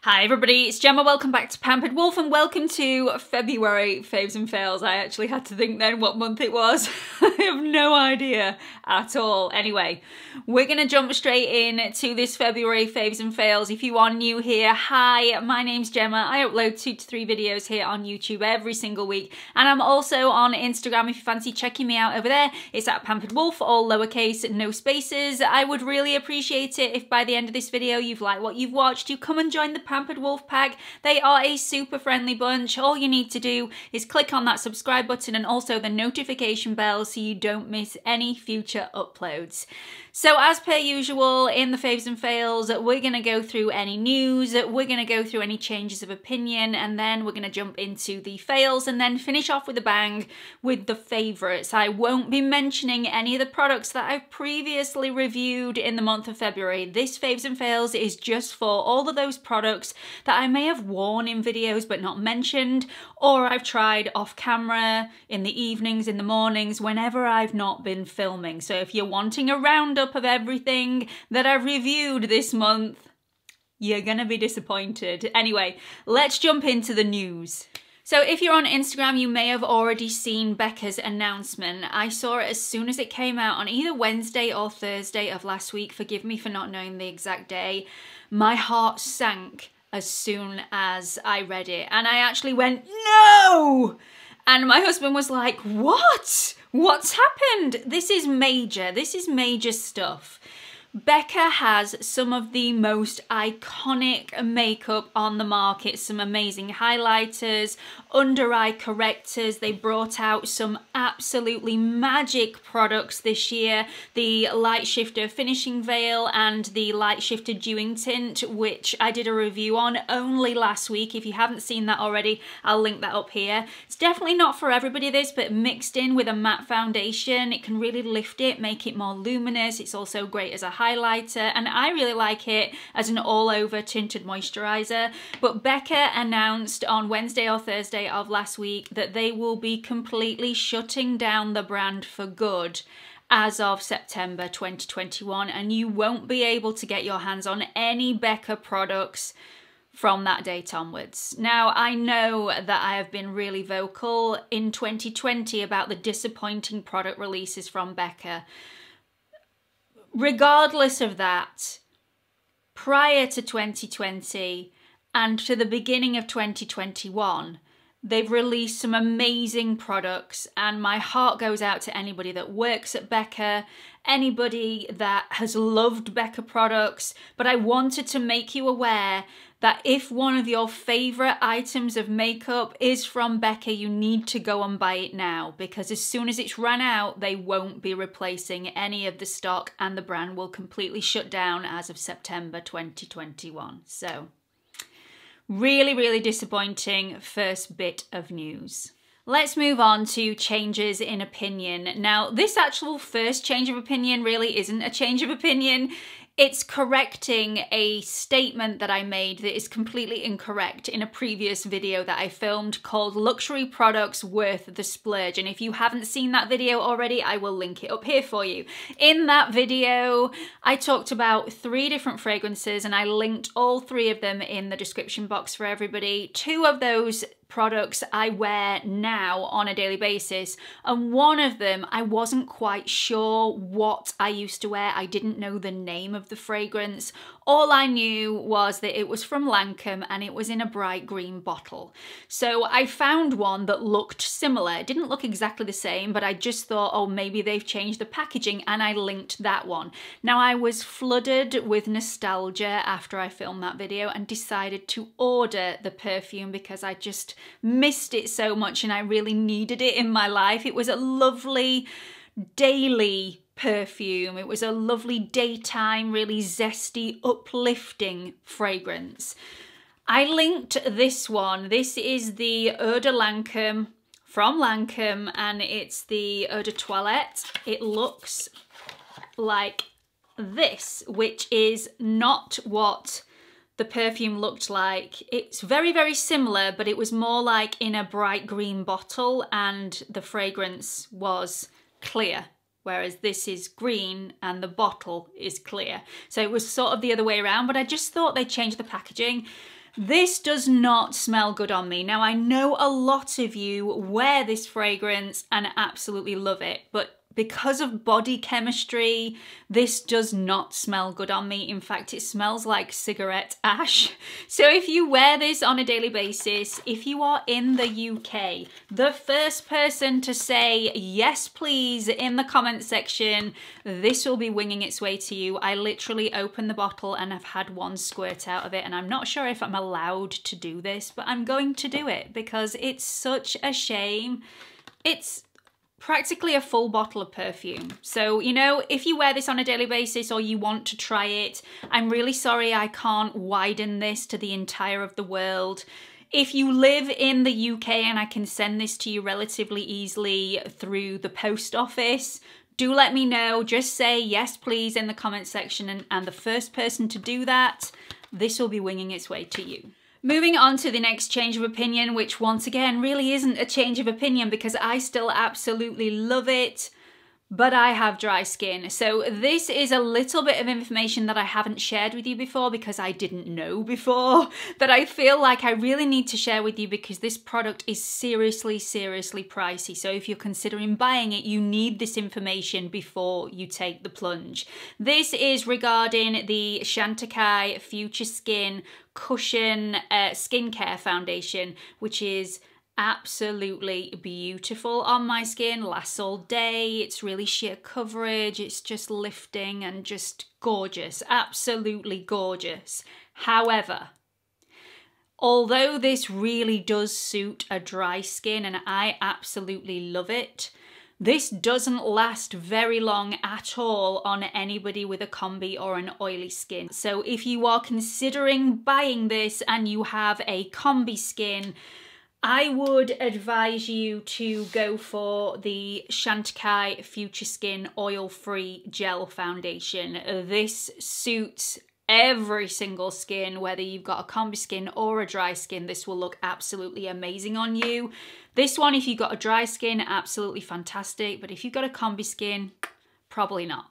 Hi everybody, it's Gemma. Welcome back to Pampered Wolf and welcome to February Faves and Fails. I actually had to think then what month it was. I have no idea at all. Anyway, we're going to jump straight in to this February Faves and Fails. If you are new here, hi, my name's Gemma. I upload 2 to 3 videos here on YouTube every single week, and I'm also on Instagram if you fancy checking me out over there. It's at Pampered Wolf, all lowercase, no spaces. I would really appreciate it if by the end of this video you've liked what you've watched, you come and join the Pampered Wolf Pack. They are a super friendly bunch. All you need to do is click on that subscribe button and also the notification bell so you don't miss any future uploads. So as per usual in the Faves and Fails, we're going to go through any news, we're going to go through any changes of opinion, and then we're going to jump into the fails and then finish off with a bang with the favourites. I won't be mentioning any of the products that I've previously reviewed in the month of February. This Faves and Fails is just for all of those products that I may have worn in videos but not mentioned, or I've tried off camera in the evenings, in the mornings, whenever I've not been filming. So if you're wanting a roundup of everything that I've reviewed this month, you're gonna be disappointed. Anyway, let's jump into the news. So if you're on Instagram, you may have already seen Becca's announcement. I saw it as soon as it came out on either Wednesday or Thursday of last week. Forgive me for not knowing the exact day. My heart sank as soon as I read it. And I actually went, no! And my husband was like, what? What's happened? This is major. This is major stuff. Becca has some of the most iconic makeup on the market, some amazing highlighters, under eye correctors. They brought out some absolutely magic products this year. The Light Shifter Finishing Veil and the Light Shifter Dewing Tint, which I did a review on only last week. If you haven't seen that already, I'll link that up here. It's definitely not for everybody this, but mixed in with a matte foundation, it can really lift it, make it more luminous. It's also great as a highlighter, and I really like it as an all-over tinted moisturizer. But Becca announced on Wednesday or Thursday of last week that they will be completely shutting down the brand for good as of September 2021, and you won't be able to get your hands on any Becca products from that date onwards. Now, I know that I have been really vocal in 2020 about the disappointing product releases from Becca. Regardless of that, prior to 2020 and to the beginning of 2021, they've released some amazing products, and my heart goes out to anybody that works at Becca, anybody that has loved Becca products. But I wanted to make you aware that if one of your favourite items of makeup is from Becca, you need to go and buy it now, because as soon as it's run out, they won't be replacing any of the stock and the brand will completely shut down as of September 2021. So, really, really disappointing first bit of news. Let's move on to changes in opinion. Now, this actual first change of opinion really isn't a change of opinion. It's correcting a statement that I made that is completely incorrect in a previous video that I filmed called Luxury Products Worth the Splurge. And if you haven't seen that video already, I will link it up here for you. In that video, I talked about 3 different fragrances and I linked all 3 of them in the description box for everybody. 2 of those products I wear now on a daily basis, and one of them I wasn't quite sure what I used to wear. I didn't know the name of the fragrance. All I knew was that it was from LANCOME and it was in a bright green bottle. So I found one that looked similar. It didn't look exactly the same, but I just thought, oh, maybe they've changed the packaging, and I linked that one. Now, I was flooded with nostalgia after I filmed that video and decided to order the perfume because I just missed it so much and I really needed it in my life. It was a lovely daily perfume. It was a lovely daytime, really zesty, uplifting fragrance. I linked this one. This is the Eau de Lancome from LANCOME, and it's the Eau de Toilette. It looks like this, which is not what the perfume looked like. It's very, very similar, but it was more like in a bright green bottle and the fragrance was clear. whereas this is green and the bottle is clear. So it was sort of the other way around, but I just thought they'd change the packaging. This does not smell good on me. Now, I know a lot of you wear this fragrance and absolutely love it, but because of body chemistry, this does not smell good on me. In fact, it smells like cigarette ash. So if you wear this on a daily basis, if you are in the UK, the first person to say yes please in the comment section, this will be winging its way to you. I literally opened the bottle and I've had one squirt out of it, and I'm not sure if I'm allowed to do this, but I'm going to do it because it's such a shame. It's practically a full bottle of perfume. So, you know, if you wear this on a daily basis or you want to try it, I'm really sorry I can't widen this to the entire of the world. If you live in the UK and I can send this to you relatively easily through the post office, do let me know. Just say yes please in the comment section, and the first person to do that, this will be winging its way to you. Moving on to the next change of opinion, which once again really isn't a change of opinion because I still absolutely love it, but I have dry skin. So this is a little bit of information that I haven't shared with you before because I didn't know before, that I feel like I really need to share with you because this product is seriously, seriously pricey. So if you're considering buying it, you need this information before you take the plunge. This is regarding the CHANTECAILLE Future Skin Cushion Skincare Foundation, which is absolutely beautiful on my skin, lasts all day. It's really sheer coverage, it's just lifting and just gorgeous, absolutely gorgeous. However, although this really does suit a dry skin and I absolutely love it, this doesn't last very long at all on anybody with a combi or an oily skin. So if you are considering buying this and you have a combi skin, I would advise you to go for the CHANTECAILLE Future Skin Oil-Free Gel Foundation. This suits every single skin, whether you've got a combi skin or a dry skin. This will look absolutely amazing on you. This one, if you've got a dry skin, absolutely fantastic, but if you've got a combi skin, probably not.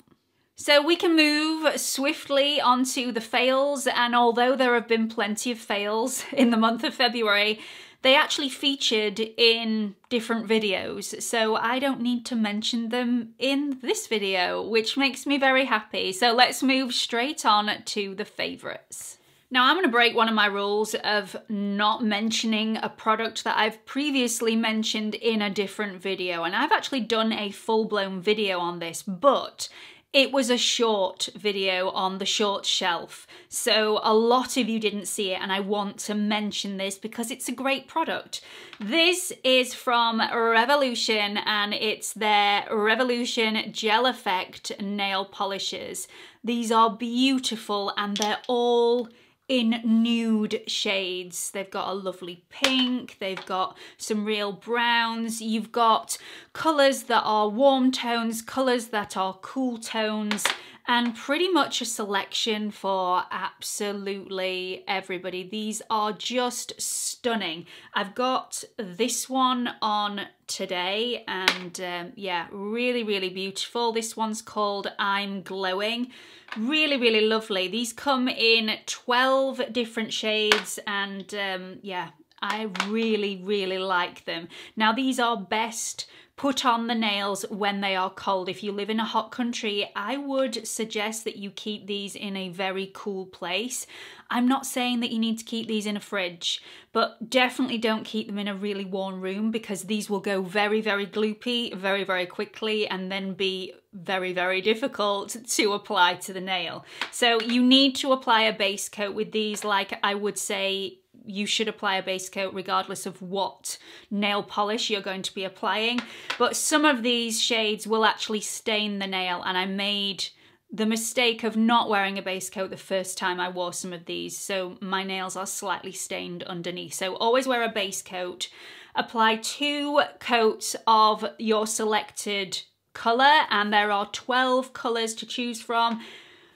So we can move swiftly onto the fails, and although there have been plenty of fails in the month of February, they actually featured in different videos, so I don't need to mention them in this video, which makes me very happy. So let's move straight on to the favourites. Now I'm going to break one of my rules of not mentioning a product that I've previously mentioned in a different video, and I've actually done a full-blown video on this, but it was a short video on the short shelf, so a lot of you didn't see it, and I want to mention this because it's a great product. This is from Revolution, and it's their Revolution Gel Effect nail polishes. These are beautiful, and they're all in nude shades. They've got a lovely pink, they've got some real browns, you've got colours that are warm tones, colours that are cool tones, and pretty much a selection for absolutely everybody. These are just stunning. I've got this one on today, and yeah, really, really beautiful. This one's called I'm Glowing. Really, really lovely. These come in 12 different shades, and yeah, I really, really like them. Now, these are best put on the nails when they are cold. If you live in a hot country, I would suggest that you keep these in a very cool place. I'm not saying that you need to keep these in a fridge, but definitely don't keep them in a really warm room because these will go very, very gloopy very, very quickly and then be very, very difficult to apply to the nail. So you need to apply a base coat with these. Like I would say, you should apply a base coat regardless of what nail polish you're going to be applying. But some of these shades will actually stain the nail, and I made the mistake of not wearing a base coat the first time I wore some of these, so my nails are slightly stained underneath. So always wear a base coat. Apply 2 coats of your selected colour, and there are 12 colours to choose from,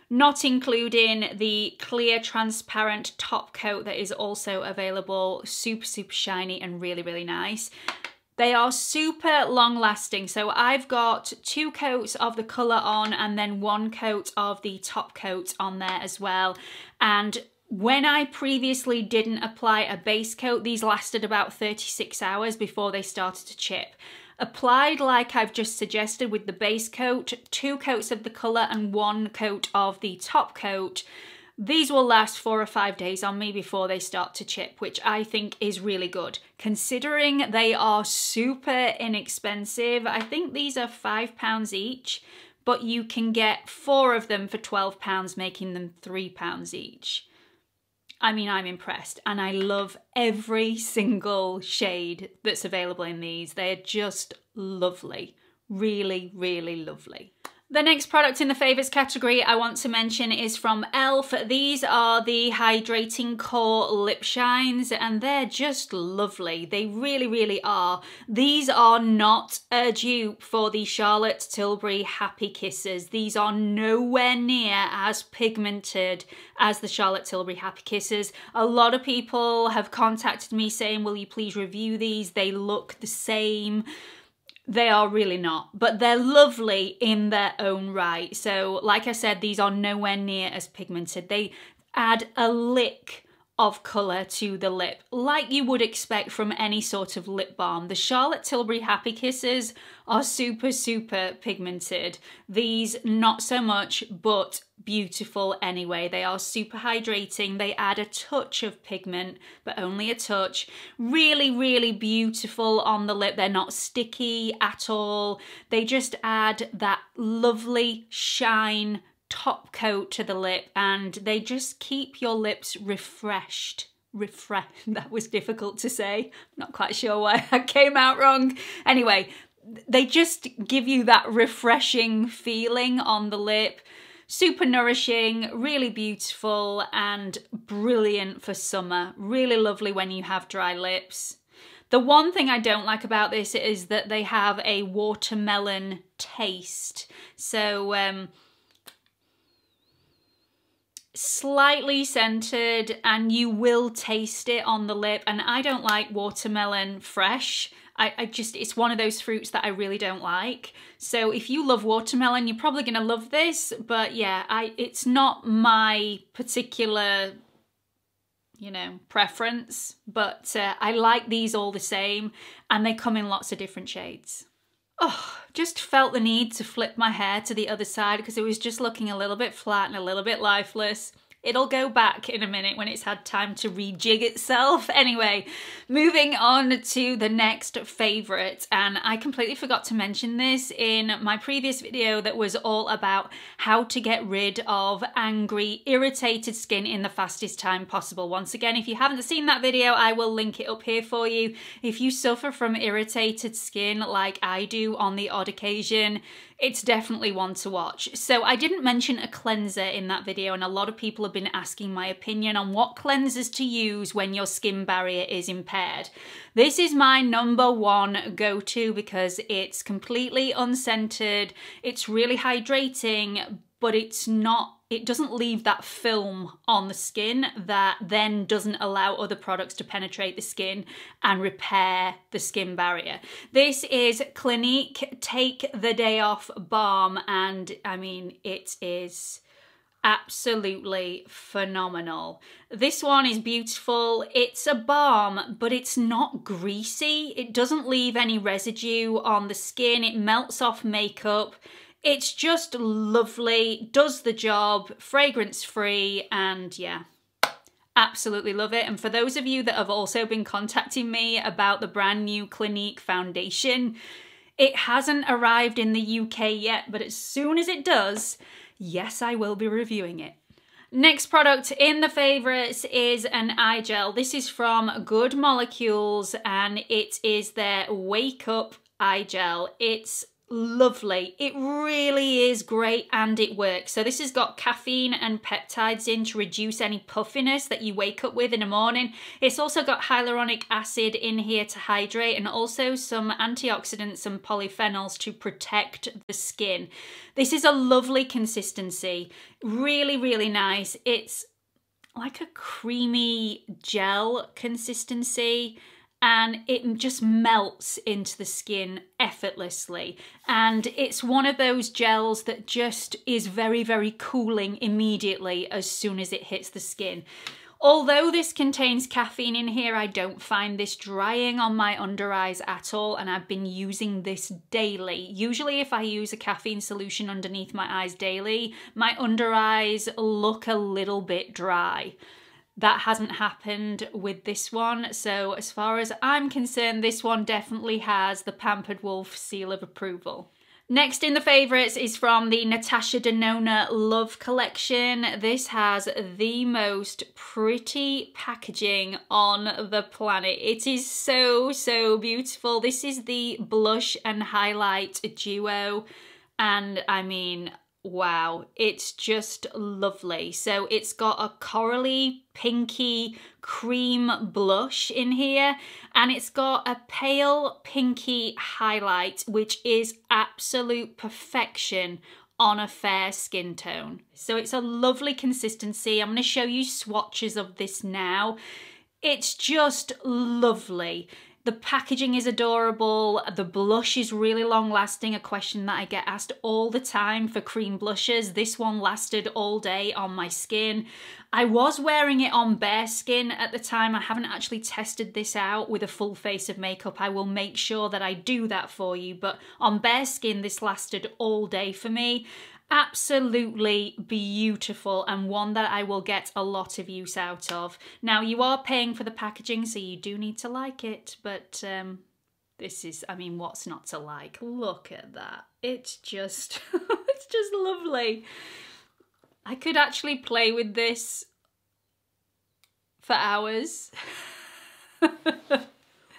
not including the clear transparent top coat that is also available. Super, super shiny and really, really nice. They are super long lasting. So I've got 2 coats of the colour on and then 1 coat of the top coat on there as well. And When I previously didn't apply a base coat, these lasted about 36 hours before they started to chip. Applied like I've just suggested with the base coat, 2 coats of the colour and 1 coat of the top coat, these will last 4 or 5 days on me before they start to chip, which I think is really good. Considering they are super inexpensive, I think these are £5 each, but you can get 4 of them for £12, making them £3 each. I mean, I'm impressed, and I love every single shade that's available in these. They're just lovely. Really, really lovely. The next product in the favourites category I want to mention is from e.l.f. These are the Hydrating Core Lip Shines, and they're just lovely. They really, really are. These are not a dupe for the Charlotte Tilbury Happy Kisses. These are nowhere near as pigmented as the Charlotte Tilbury Happy Kisses. A lot of people have contacted me saying, will you please review these? They look the same. They are really not, but they're lovely in their own right. So like I said, these are nowhere near as pigmented. They add a lick of colour to the lip, like you would expect from any sort of lip balm. The Charlotte Tilbury Happy Kisses are super, super pigmented. These not so much, but beautiful anyway. They are super hydrating. They add a touch of pigment, but only a touch. Really, really beautiful on the lip. They're not sticky at all. They just add that lovely shine top coat to the lip, and they just keep your lips refreshed. That was difficult to say. Not quite sure why that came out wrong. Anyway, they just give you that refreshing feeling on the lip. Super nourishing, really beautiful, and brilliant for summer. Really lovely when you have dry lips. The one thing I don't like about this is that they have a watermelon taste. So, slightly scented, and you will taste it on the lip, and I don't like watermelon fresh. It's one of those fruits that I really don't like. So if you love watermelon, you're probably gonna love this, but yeah, it's not my particular, you know, preference, but I like these all the same, and they come in lots of different shades. Oh, just felt the need to flip my hair to the other side because it was just looking a little bit flat and a little bit lifeless. It'll go back in a minute when it's had time to rejig itself. Anyway, moving on to the next favourite, and I completely forgot to mention this in my previous video that was all about how to get rid of angry, irritated skin in the fastest time possible. Once again, if you haven't seen that video, I will link it up here for you. If you suffer from irritated skin like I do on the odd occasion, it's definitely one to watch. So I didn't mention a cleanser in that video, and a lot of people have been asking my opinion on what cleansers to use when your skin barrier is impaired. This is my #1 go-to because it's completely unscented, it's really hydrating, but it doesn't leave that film on the skin that then doesn't allow other products to penetrate the skin and repair the skin barrier. This is Clinique Take the Day Off Balm, and I mean, it is absolutely phenomenal. This one is beautiful. It's a balm, but it's not greasy. It doesn't leave any residue on the skin. It melts off makeup. It's just lovely, does the job, fragrance free, and yeah, absolutely love it. And for those of you that have also been contacting me about the brand new Clinique foundation, it hasn't arrived in the UK yet, but as soon as it does, yes, I will be reviewing it. Next product in the favourites is an eye gel. This is from Good Molecules, and it is their Wake Up Eye Gel. It's lovely. It really is great, and it works. So this has got caffeine and peptides in to reduce any puffiness that you wake up with in the morning. It's also got hyaluronic acid in here to hydrate, and also some antioxidants and polyphenols to protect the skin. This is a lovely consistency. Really, really nice. It's like a creamy gel consistency, and it just melts into the skin effortlessly. And it's one of those gels that just is very, very cooling immediately as soon as it hits the skin. Although this contains caffeine in here, I don't find this drying on my under eyes at all, and I've been using this daily. Usually if I use a caffeine solution underneath my eyes daily, my under eyes look a little bit dry. That hasn't happened with this one, so as far as I'm concerned, this one definitely has the Pampered Wolf seal of approval. Next in the favourites is from the NATASHA DENONA Love Collection. This has the most pretty packaging on the planet. It is so, so beautiful. This is the blush and highlight duo, and I mean, wow, it's just lovely. So it's got a corally, pinky, cream blush in here, and it's got a pale pinky highlight, which is absolute perfection on a fair skin tone. So it's a lovely consistency. I'm going to show you swatches of this now. It's just lovely. The packaging is adorable. The blush is really long lasting, a question that I get asked all the time for cream blushes. This one lasted all day on my skin. I was wearing it on bare skin at the time. I haven't actually tested this out with a full face of makeup. I will make sure that I do that for you, but on bare skin this lasted all day for me. Absolutely beautiful, and one that I will get a lot of use out of. Now, you are paying for the packaging, so you do need to like it, but this is, I mean, what's not to like? Look at that. It's just, it's just lovely. I could actually play with this for hours.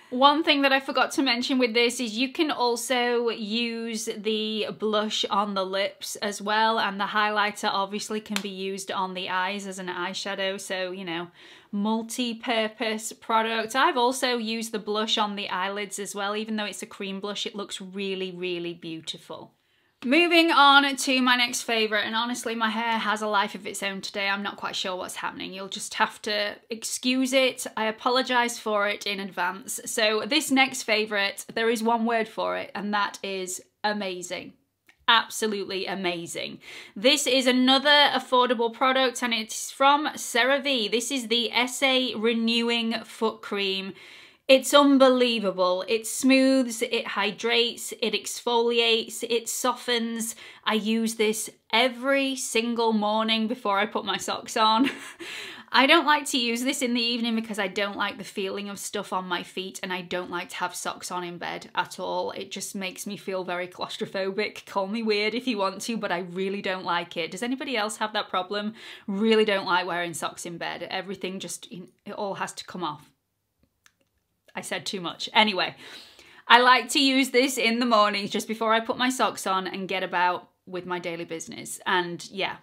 One thing that I forgot to mention with this is you can also use the blush on the lips as well, and the highlighter obviously can be used on the eyes as an eyeshadow, so, you know, multi-purpose product. I've also used the blush on the eyelids as well. Even though it's a cream blush, it looks really, really beautiful. Moving on to my next favourite, and honestly my hair has a life of its own today. I'm not quite sure what's happening. You'll just have to excuse it. I apologise for it in advance. So this next favourite, there is one word for it, and that is amazing. Absolutely amazing. This is another affordable product, and it's from CERAVE. This is the SA Renewing Foot Cream. It's unbelievable. It smooths, it hydrates, it exfoliates, it softens. I use this every single morning before I put my socks on. I don't like to use this in the evening because I don't like the feeling of stuff on my feet, and I don't like to have socks on in bed at all. It just makes me feel very claustrophobic. Call me weird if you want to, but I really don't like it. Does anybody else have that problem? Really don't like wearing socks in bed. Everything just, it all has to come off. I said too much. Anyway, I like to use this in the mornings just before I put my socks on and get about with my daily business. And yeah,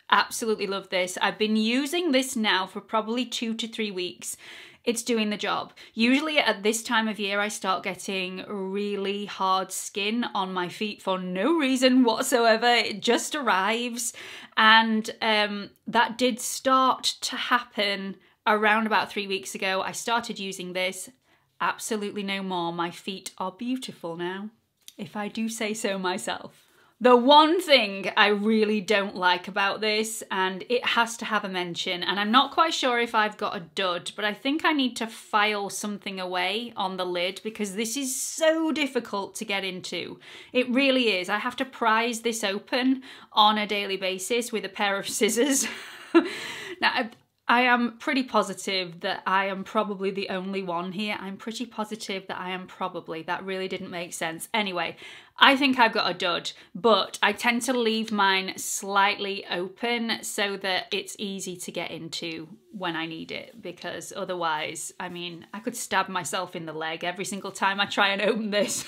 absolutely love this. I've been using this now for probably 2 to 3 weeks. It's doing the job. Usually at this time of year, I start getting really hard skin on my feet for no reason whatsoever. It just arrives. And that did start to happen around about 3 weeks ago. I started using this. Absolutely no more. My feet are beautiful now, if I do say so myself. The one thing I really don't like about this, and it has to have a mention, and I'm not quite sure if I've got a dud, but I think I need to file something away on the lid because this is so difficult to get into. It really is. I have to prise this open on a daily basis with a pair of scissors. Now, I am pretty positive that I am probably the only one here. I'm pretty positive that I am probably. That really didn't make sense. Anyway, I think I've got a dud, but I tend to leave mine slightly open so that it's easy to get into when I need it, because otherwise, I mean, I could stab myself in the leg every single time I try and open this.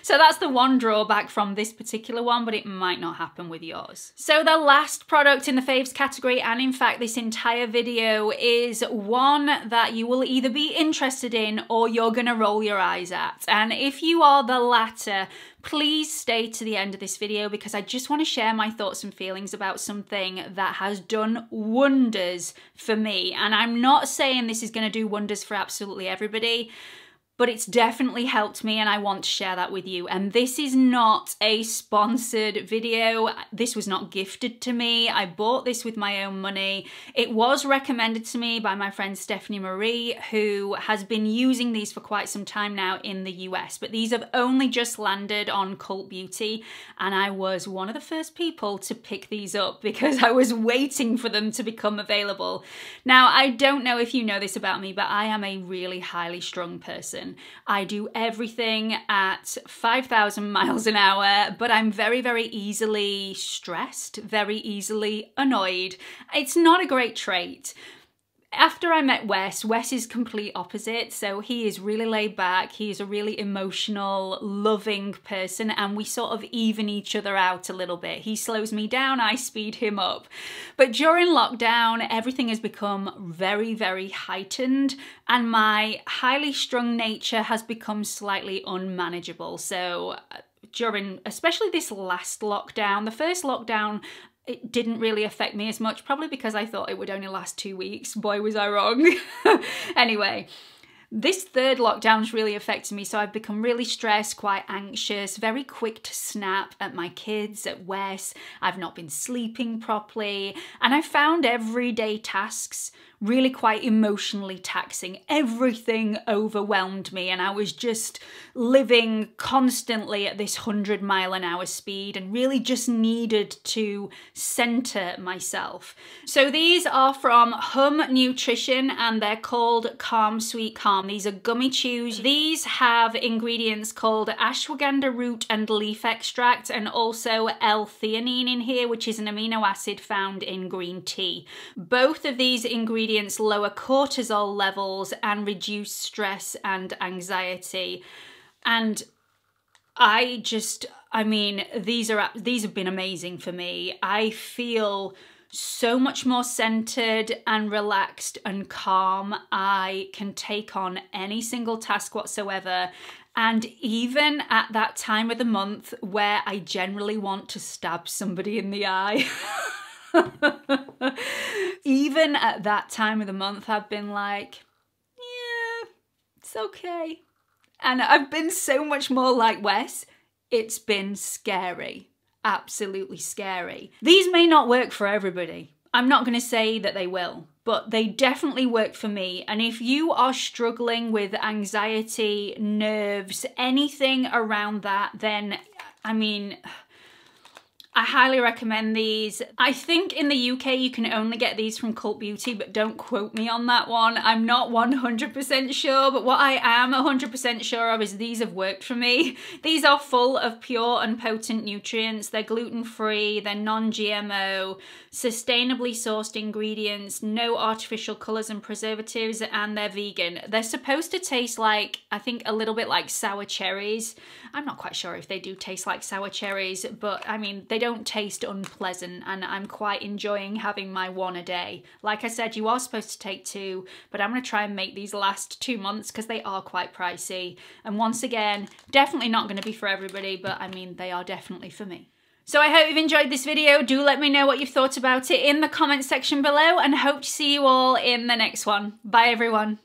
So that's the one drawback from this particular one, but it might not happen with yours. So the last product in the faves category, and in fact this entire video, is one that you will either be interested in or you're gonna roll your eyes at. And if you are the latter, please stay to the end of this video because I just want to share my thoughts and feelings about something that has done wonders for me. And I'm not saying this is going to do wonders for absolutely everybody, but it's definitely helped me and I want to share that with you. And this is not a sponsored video. This was not gifted to me. I bought this with my own money. It was recommended to me by my friend Stephanie Marie, who has been using these for quite some time now in the US, but these have only just landed on Cult Beauty, and I was one of the first people to pick these up because I was waiting for them to become available. Now, I don't know if you know this about me, but I am a really highly strung person. I do everything at 5,000 miles an hour, but I'm very, very easily stressed, very easily annoyed. It's not a great trait. After I met Wes is complete opposite. So he is really laid back. He is a really emotional, loving person, and we sort of even each other out a little bit. He slows me down, I speed him up. But during lockdown, everything has become very, very heightened, and my highly strung nature has become slightly unmanageable. So during, especially this last lockdown, the first lockdown, it didn't really affect me as much, probably because I thought it would only last 2 weeks. Boy, was I wrong. Anyway, this third lockdown's really affected me, so I've become really stressed, quite anxious, very quick to snap at my kids, at Wes. I've not been sleeping properly, and I found everyday tasks really quite emotionally taxing. Everything overwhelmed me, and I was just living constantly at this 100-mile-an-hour speed and really just needed to center myself. So these are from Hum Nutrition, and they're called Calm Sweet Calm. These are gummy chews. These have ingredients called ashwagandha root and leaf extract, and also L-theanine in here, which is an amino acid found in green tea. Both of these ingredients lower cortisol levels and reduce stress and anxiety. And I mean, these have been amazing for me. I feel so much more centered and relaxed and calm. I can take on any single task whatsoever. And even at that time of the month where I generally want to stab somebody in the eye, even at that time of the month, I've been like, yeah, it's okay. And I've been so much more like Wes. It's been scary, absolutely scary. These may not work for everybody. I'm not going to say that they will, but they definitely work for me. And if you are struggling with anxiety, nerves, anything around that, then, I mean, I highly recommend these. I think in the UK you can only get these from Cult Beauty, but don't quote me on that one. I'm not 100% sure, but what I am 100% sure of is these have worked for me. These are full of pure and potent nutrients. They're gluten-free, they're non-GMO, sustainably sourced ingredients, no artificial colours and preservatives, and they're vegan. They're supposed to taste like, I think, a little bit like sour cherries. I'm not quite sure if they do taste like sour cherries, but I mean, they don't taste unpleasant, and I'm quite enjoying having my one a day. Like I said, you are supposed to take 2, but I'm going to try and make these last 2 months because they are quite pricey. And once again, definitely not going to be for everybody, but I mean, they are definitely for me. So I hope you've enjoyed this video. Do let me know what you've thought about it in the comment section below, and hope to see you all in the next one. Bye everyone.